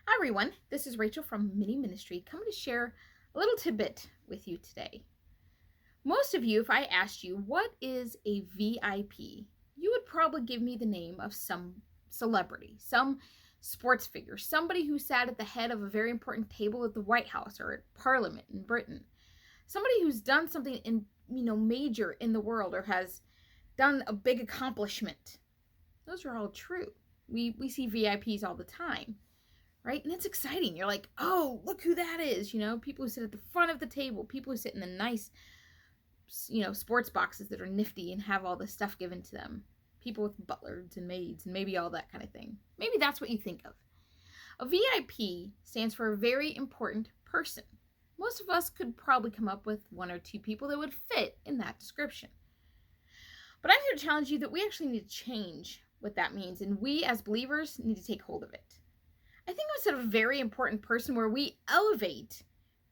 Hi everyone, this is Rachel from Mini Ministry coming to share a little tidbit with you today. Most of you, if I asked you what is a VIP, you would probably give me the name of some celebrity, some sports figure, somebody who sat at the head of a very important table at the White House or at Parliament in Britain, somebody who's done something major in the world or has done a big accomplishment. Those are all true. We see VIPs all the time. Right? And it's exciting. You're like, oh, look who that is. People who sit at the front of the table, people who sit in the nice, sports boxes that are nifty and have all the stuff given to them. People with butlers and maids and maybe all that kind of thing. Maybe that's what you think of. A VIP stands for a very important person. Most of us could probably come up with one or two people that would fit in that description. But I'm here to challenge you that we actually need to change what that means, and we as believers need to take hold of it. I think instead of a very important person where we elevate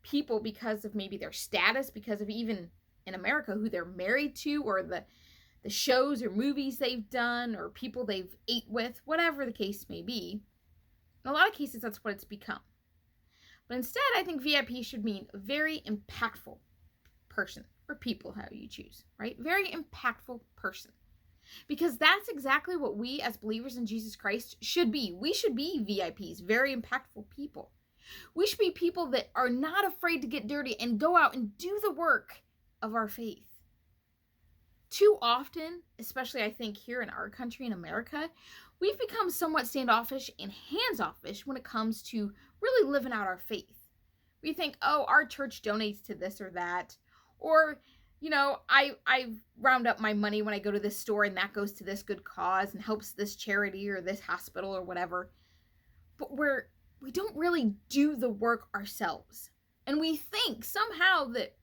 people because of maybe their status, because of even in America who they're married to, or the shows or movies they've done, or people they've ate with, whatever the case may be. In a lot of cases, that's what it's become. But instead, I think VIP should mean a very impactful person, or people, how you choose, right? Very impactful person. Because that's exactly what we as believers in Jesus Christ should be. We should be VIPs, very impactful people. We should be people that are not afraid to get dirty and go out and do the work of our faith. Too often, especially I think here in our country in America, we've become somewhat standoffish and hands-offish when it comes to really living out our faith. We think, oh, our church donates to this or that, or I round up my money when I go to this store and that goes to this good cause and helps this charity or this hospital or whatever. But we don't really do the work ourselves. And we think somehow that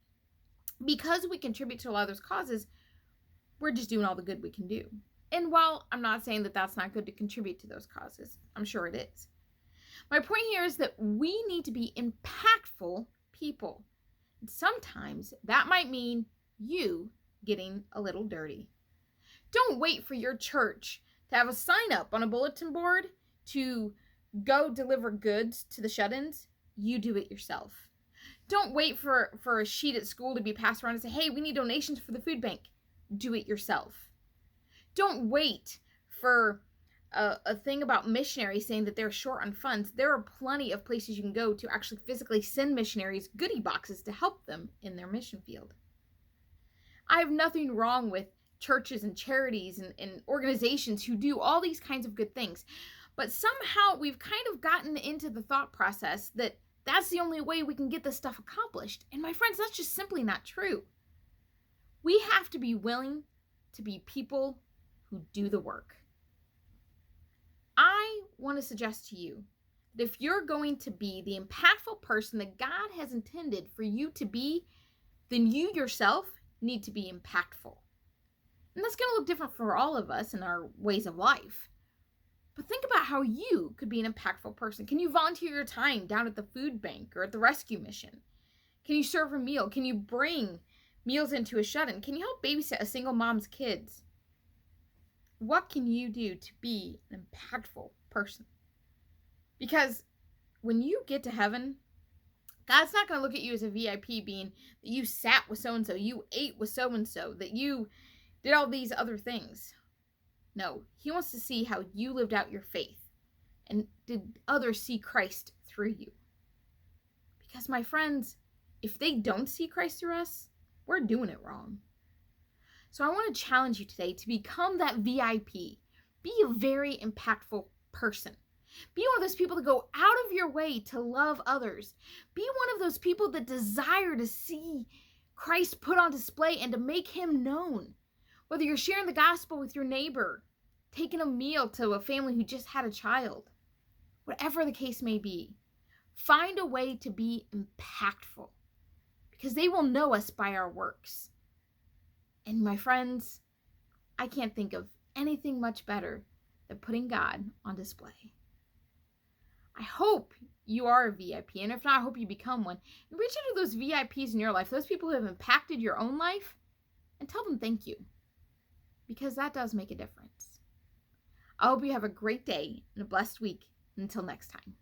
because we contribute to a lot of those causes, we're just doing all the good we can do. And while I'm not saying that that's not good to contribute to those causes, I'm sure it is. My point here is that we need to be impactful people. And sometimes that might mean you getting a little dirty. Don't wait for your church to have a sign up on a bulletin board to go deliver goods to the shut-ins. You do it yourself. Don't wait for a sheet at school to be passed around and say, hey, we need donations for the food bank. Do it yourself. Don't wait for a thing about missionaries saying that they're short on funds. There are plenty of places you can go to actually physically send missionaries goodie boxes to help them in their mission field. I have nothing wrong with churches and charities and organizations who do all these kinds of good things. But somehow we've kind of gotten into the thought process that that's the only way we can get this stuff accomplished. And my friends, that's just simply not true. We have to be willing to be people who do the work. I want to suggest to you that if you're going to be the impactful person that God has intended for you to be, then you yourself need to be impactful. And that's going to look different for all of us in our ways of life. But think about how you could be an impactful person. Can you volunteer your time down at the food bank or at the rescue mission? Can you serve a meal? Can you bring meals into a shut-in? Can you help babysit a single mom's kids? What can you do to be an impactful person? Because when you get to heaven, God's not going to look at you as a VIP being that you sat with so-and-so, you ate with so-and-so, that you did all these other things. No, he wants to see how you lived out your faith and did others see Christ through you. Because my friends, if they don't see Christ through us, we're doing it wrong. So I want to challenge you today to become that VIP. Be a very impactful person. Be one of those people that go out of your way to love others. Be one of those people that desire to see Christ put on display and to make him known. Whether you're sharing the gospel with your neighbor, taking a meal to a family who just had a child, whatever the case may be, find a way to be impactful because they will know us by our works. And my friends, I can't think of anything much better than putting God on display. I hope you are a VIP, and if not, I hope you become one. And reach out to those VIPs in your life, those people who have impacted your own life, and tell them thank you, because that does make a difference. I hope you have a great day and a blessed week. Until next time.